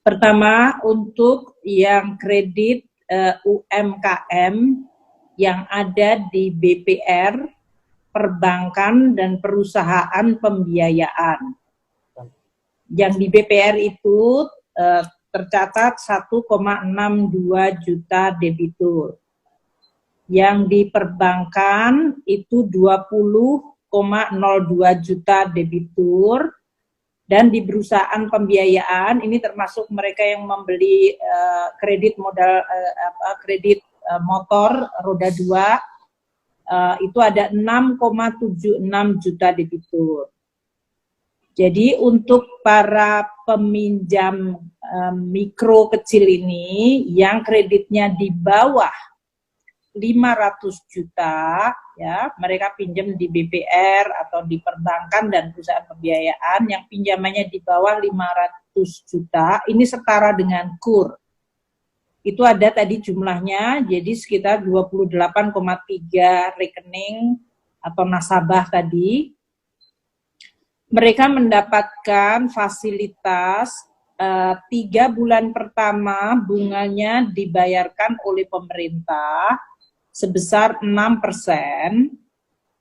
Pertama, untuk yang kredit UMKM yang ada di BPR, perbankan, dan perusahaan pembiayaan. Yang di BPR itu tercatat 1,62 juta debitur. Yang di perbankan itu 20,02 juta debitur. Dan di perusahaan pembiayaan ini termasuk mereka yang membeli kredit modal kredit motor roda 2 itu ada 6,76 juta debitur. Jadi untuk para peminjam mikro kecil ini yang kreditnya di bawah 500 juta, ya, mereka pinjam di BPR atau di perbankan dan perusahaan pembiayaan yang pinjamannya di bawah 500 juta, ini setara dengan KUR. Itu ada tadi jumlahnya, jadi sekitar 28,3 rekening atau nasabah tadi. Mereka mendapatkan fasilitas 3 bulan pertama bunganya dibayarkan oleh pemerintah sebesar 6%,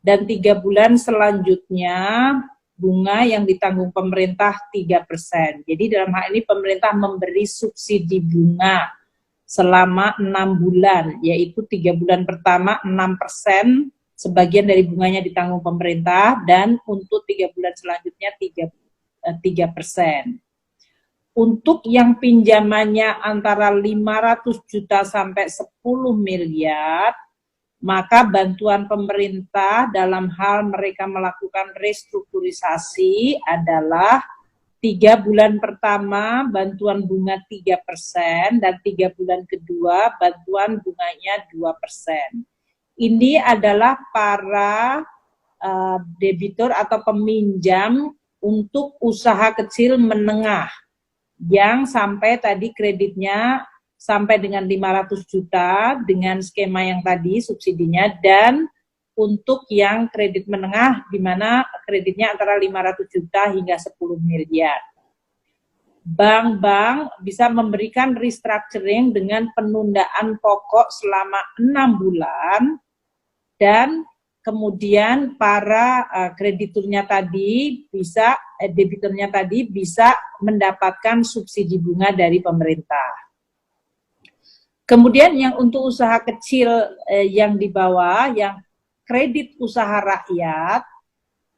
dan 3 bulan selanjutnya bunga yang ditanggung pemerintah 3%. Jadi dalam hal ini pemerintah memberi subsidi bunga selama 6 bulan, yaitu 3 bulan pertama 6%, sebagian dari bunganya ditanggung pemerintah, dan untuk 3 bulan selanjutnya 3%. Untuk yang pinjamannya antara 500 juta sampai 10 miliar, maka bantuan pemerintah dalam hal mereka melakukan restrukturisasi adalah 3 bulan pertama bantuan bunga 3%, dan 3 bulan kedua bantuan bunganya 2%. Ini adalah para debitur atau peminjam untuk usaha kecil menengah yang sampai tadi kreditnya sampai dengan 500 juta dengan skema yang tadi subsidinya, dan untuk yang kredit menengah di mana kreditnya antara 500 juta hingga 10 miliar. Bank-bank bisa memberikan restructuring dengan penundaan pokok selama 6 bulan, dan kemudian para krediturnya tadi bisa, debiturnya tadi bisa mendapatkan subsidi bunga dari pemerintah. Kemudian yang untuk usaha kecil yang di bawah, yang kredit usaha rakyat,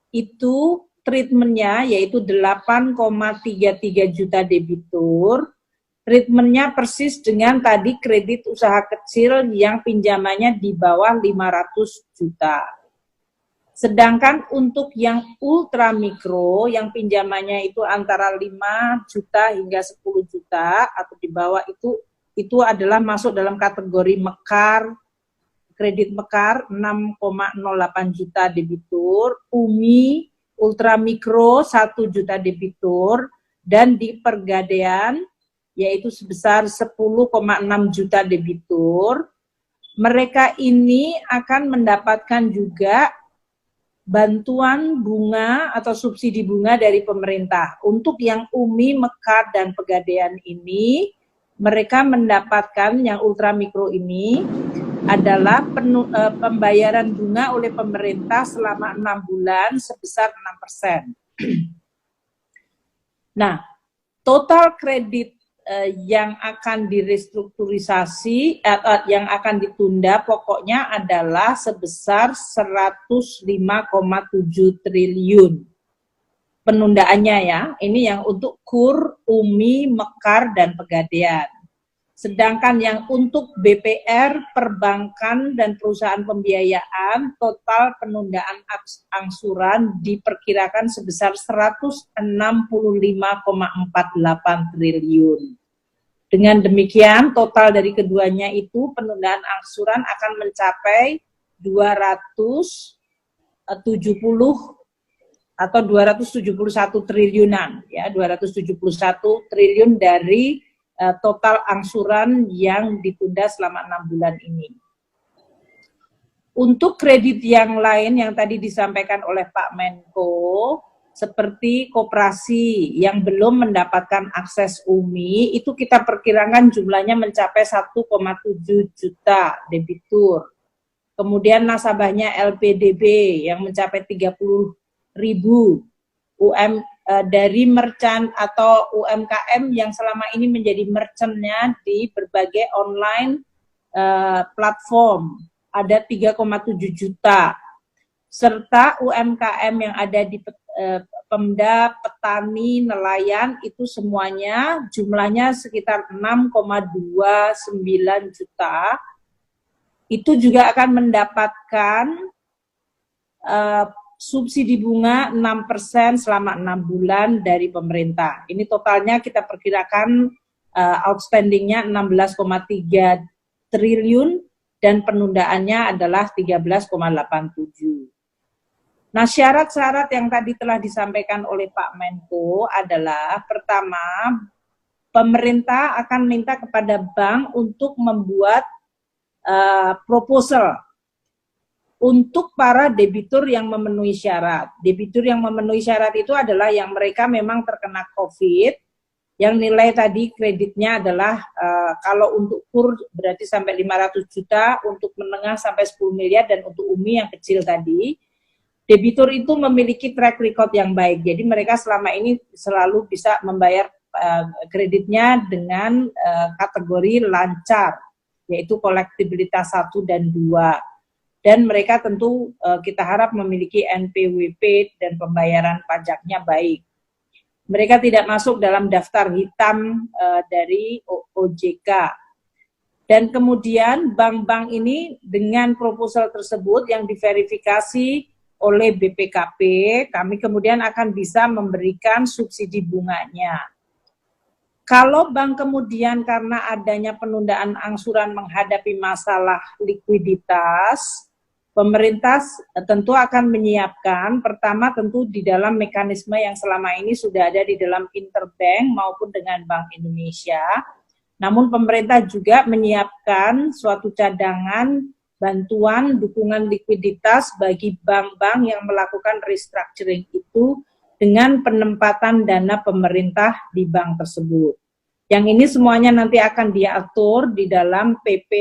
itu treatmentnya yaitu 8,33 juta debitur. Treatmentnya persis dengan tadi kredit usaha kecil yang pinjamannya di bawah 500 juta. Sedangkan untuk yang ultra mikro, yang pinjamannya itu antara 5 juta hingga 10 juta atau di bawah itu adalah masuk dalam kategori mekar, kredit mekar 6,08 juta debitur, UMI, ultramikro 1 juta debitur, dan di pergadaian yaitu sebesar 10,6 juta debitur. Mereka ini akan mendapatkan juga bantuan bunga atau subsidi bunga dari pemerintah. Untuk yang UMI, mekar, dan pegadaian ini, mereka mendapatkan yang ultramikro ini adalah pembayaran bunga oleh pemerintah selama 6 bulan sebesar 6%. Nah, total kredit yang akan direstrukturisasi, yang akan ditunda pokoknya adalah sebesar 105,7 triliun. Penundaannya ya, ini yang untuk KUR, UMI, mekar, dan pegadaian. Sedangkan yang untuk BPR, perbankan, dan perusahaan pembiayaan, total penundaan angsuran diperkirakan sebesar 165,48 triliun. Dengan demikian, total dari keduanya itu penundaan angsuran akan mencapai 270 atau 271 triliunan, ya, 271 triliun dari total angsuran yang ditunda selama 6 bulan ini. Untuk kredit yang lain yang tadi disampaikan oleh Pak Menko, seperti koperasi yang belum mendapatkan akses UMI, itu kita perkirakan jumlahnya mencapai 1,7 juta debitur. Kemudian nasabahnya LPDB yang mencapai 30.000, dari merchant atau UMKM yang selama ini menjadi merchantnya di berbagai online platform, ada 3,7 juta. Serta UMKM yang ada di Pemda, petani, nelayan, itu semuanya jumlahnya sekitar 6,29 juta. Itu juga akan mendapatkan subsidi bunga 6% selama 6 bulan dari pemerintah. Ini totalnya kita perkirakan outstandingnya 16,3 triliun dan penundaannya adalah 13,87. Nah, syarat-syarat yang tadi telah disampaikan oleh Pak Menko adalah, pertama, pemerintah akan minta kepada bank untuk membuat proposal untuk para debitur yang memenuhi syarat. Debitur yang memenuhi syarat itu adalah yang mereka memang terkena COVID, yang nilai tadi kreditnya adalah kalau untuk KUR berarti sampai 500 juta, untuk menengah sampai 10 miliar, dan untuk UMI yang kecil tadi. Debitur itu memiliki track record yang baik, jadi mereka selama ini selalu bisa membayar kreditnya dengan kategori lancar, yaitu kolektibilitas 1 dan 2. Dan mereka tentu kita harap memiliki NPWP dan pembayaran pajaknya baik. Mereka tidak masuk dalam daftar hitam dari OJK. Dan kemudian bank-bank ini dengan proposal tersebut yang diverifikasi oleh BPKP, kami kemudian akan bisa memberikan subsidi bunganya. Kalau bank kemudian karena adanya penundaan angsuran menghadapi masalah likuiditas, pemerintah tentu akan menyiapkan, pertama tentu di dalam mekanisme yang selama ini sudah ada di dalam interbank maupun dengan Bank Indonesia, namun pemerintah juga menyiapkan suatu cadangan bantuan dukungan likuiditas bagi bank-bank yang melakukan restructuring itu dengan penempatan dana pemerintah di bank tersebut. Yang ini semuanya nanti akan diatur di dalam PP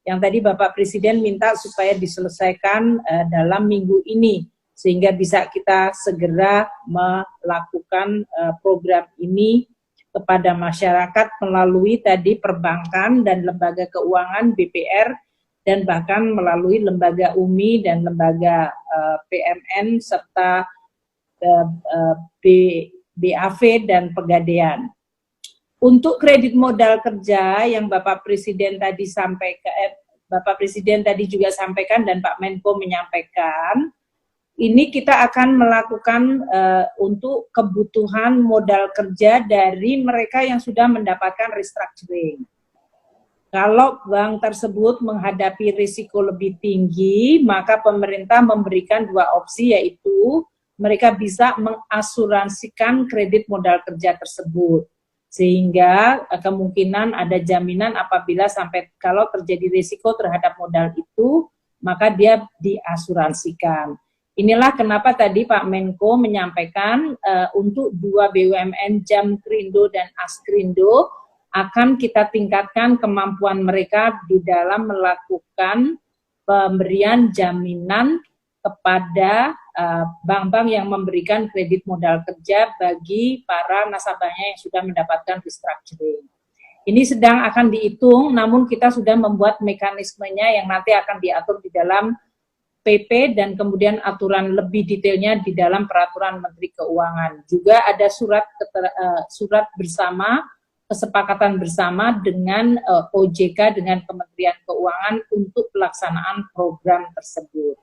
yang tadi Bapak Presiden minta supaya diselesaikan dalam minggu ini, sehingga bisa kita segera melakukan program ini kepada masyarakat melalui tadi perbankan dan lembaga keuangan BPR, dan bahkan melalui lembaga UMI dan lembaga PMN serta BAV dan Pegadaian. Untuk kredit modal kerja yang Bapak Presiden tadi juga sampaikan dan Pak Menko menyampaikan, ini kita akan melakukan untuk kebutuhan modal kerja dari mereka yang sudah mendapatkan restructuring. Kalau bank tersebut menghadapi risiko lebih tinggi, maka pemerintah memberikan 2 opsi, yaitu mereka bisa mengasuransikan kredit modal kerja tersebut. Sehingga kemungkinan ada jaminan apabila sampai kalau terjadi risiko terhadap modal itu, maka dia diasuransikan. Inilah kenapa tadi Pak Menko menyampaikan untuk 2 BUMN Jamkrindo dan Askrindo, akan kita tingkatkan kemampuan mereka di dalam melakukan pemberian jaminan kepada bank-bank yang memberikan kredit modal kerja bagi para nasabahnya yang sudah mendapatkan restructuring. Ini sedang akan dihitung, namun kita sudah membuat mekanismenya yang nanti akan diatur di dalam PP dan kemudian aturan lebih detailnya di dalam peraturan Menteri Keuangan. Juga ada surat bersama, kesepakatan bersama dengan OJK, dengan Kementerian Keuangan untuk pelaksanaan program tersebut.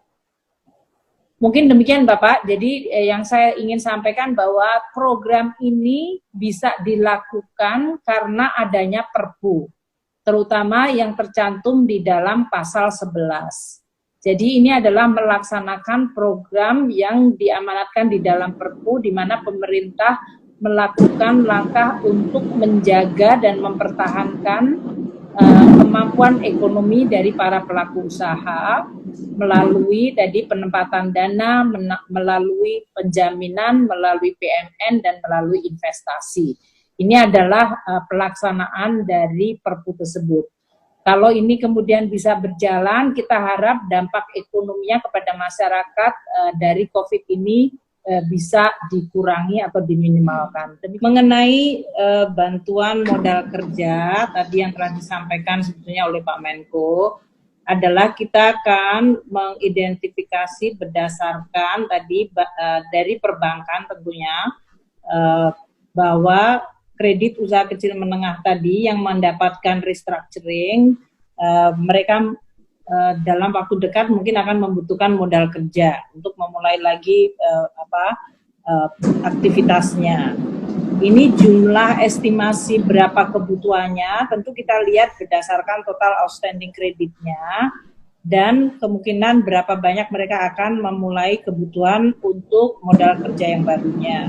Mungkin demikian Bapak, jadi yang saya ingin sampaikan bahwa program ini bisa dilakukan karena adanya Perpu, terutama yang tercantum di dalam pasal 11. Jadi ini adalah melaksanakan program yang diamanatkan di dalam Perpu, di mana pemerintah melakukan langkah untuk menjaga dan mempertahankan kemampuan ekonomi dari para pelaku usaha melalui tadi penempatan dana, melalui penjaminan, melalui PMN, dan melalui investasi. Ini adalah pelaksanaan dari Perpu tersebut. Kalau ini kemudian bisa berjalan, kita harap dampak ekonominya kepada masyarakat dari COVID ini bisa dikurangi atau diminimalkan. Mengenai bantuan modal kerja tadi yang telah disampaikan sebetulnya oleh Pak Menko adalah kita akan mengidentifikasi berdasarkan tadi dari perbankan tentunya bahwa kredit usaha kecil menengah tadi yang mendapatkan restructuring mereka dalam waktu dekat mungkin akan membutuhkan modal kerja untuk memulai lagi aktivitasnya. Ini jumlah estimasi berapa kebutuhannya, tentu kita lihat berdasarkan total outstanding kreditnya dan kemungkinan berapa banyak mereka akan memulai kebutuhan untuk modal kerja yang barunya.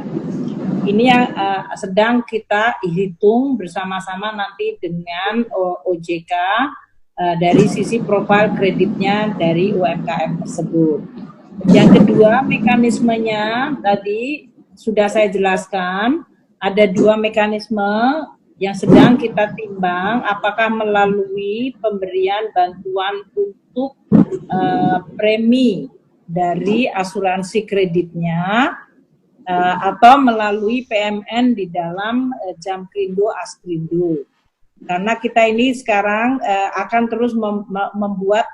Ini yang sedang kita hitung bersama-sama nanti dengan OJK dari sisi profil kreditnya dari UMKM tersebut. Yang kedua, mekanismenya tadi sudah saya jelaskan, ada dua mekanisme yang sedang kita timbang, apakah melalui pemberian bantuan untuk premi dari asuransi kreditnya, atau melalui PMN di dalam Jamkrindo Askrindo. Karena kita ini sekarang akan terus membuat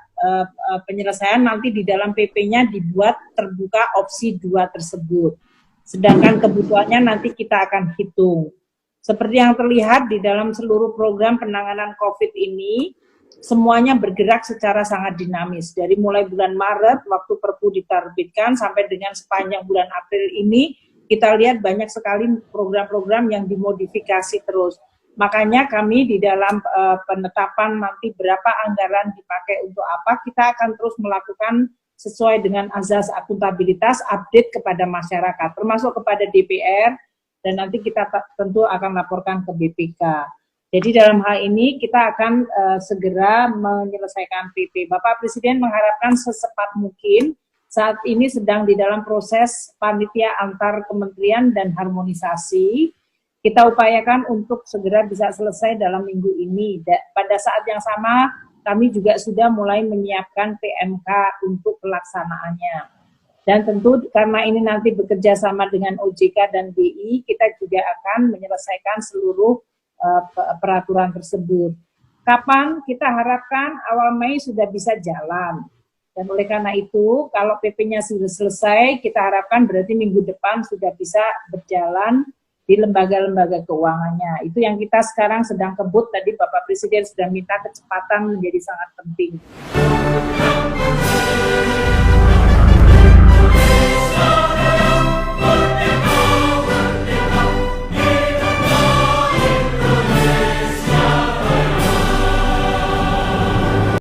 penyelesaian, nanti di dalam PP-nya dibuat terbuka opsi 2 tersebut. Sedangkan kebutuhannya nanti kita akan hitung. Seperti yang terlihat di dalam seluruh program penanganan COVID ini, semuanya bergerak secara sangat dinamis. Dari mulai bulan Maret, waktu Perpu diterbitkan, sampai dengan sepanjang bulan April ini, kita lihat banyak sekali program-program yang dimodifikasi terus. Makanya kami di dalam penetapan nanti berapa anggaran dipakai untuk apa, kita akan terus melakukan sesuai dengan azas akuntabilitas, update kepada masyarakat, termasuk kepada DPR, dan nanti kita tentu akan laporkan ke BPK. Jadi dalam hal ini kita akan segera menyelesaikan PP. Bapak Presiden mengharapkan secepat mungkin, saat ini sedang di dalam proses panitia antar kementerian dan harmonisasi. Kita upayakan untuk segera bisa selesai dalam minggu ini. Pada saat yang sama, kami juga sudah mulai menyiapkan PMK untuk pelaksanaannya. Dan tentu karena ini nanti bekerja sama dengan OJK dan BI, kita juga akan menyelesaikan seluruh peraturan tersebut. Kapan? Kita harapkan awal Mei sudah bisa jalan. Dan oleh karena itu, kalau PP-nya sudah selesai, kita harapkan berarti minggu depan sudah bisa berjalan di lembaga-lembaga keuangannya. Itu yang kita sekarang sedang kebut, tadi Bapak Presiden sudah minta kecepatan menjadi sangat penting.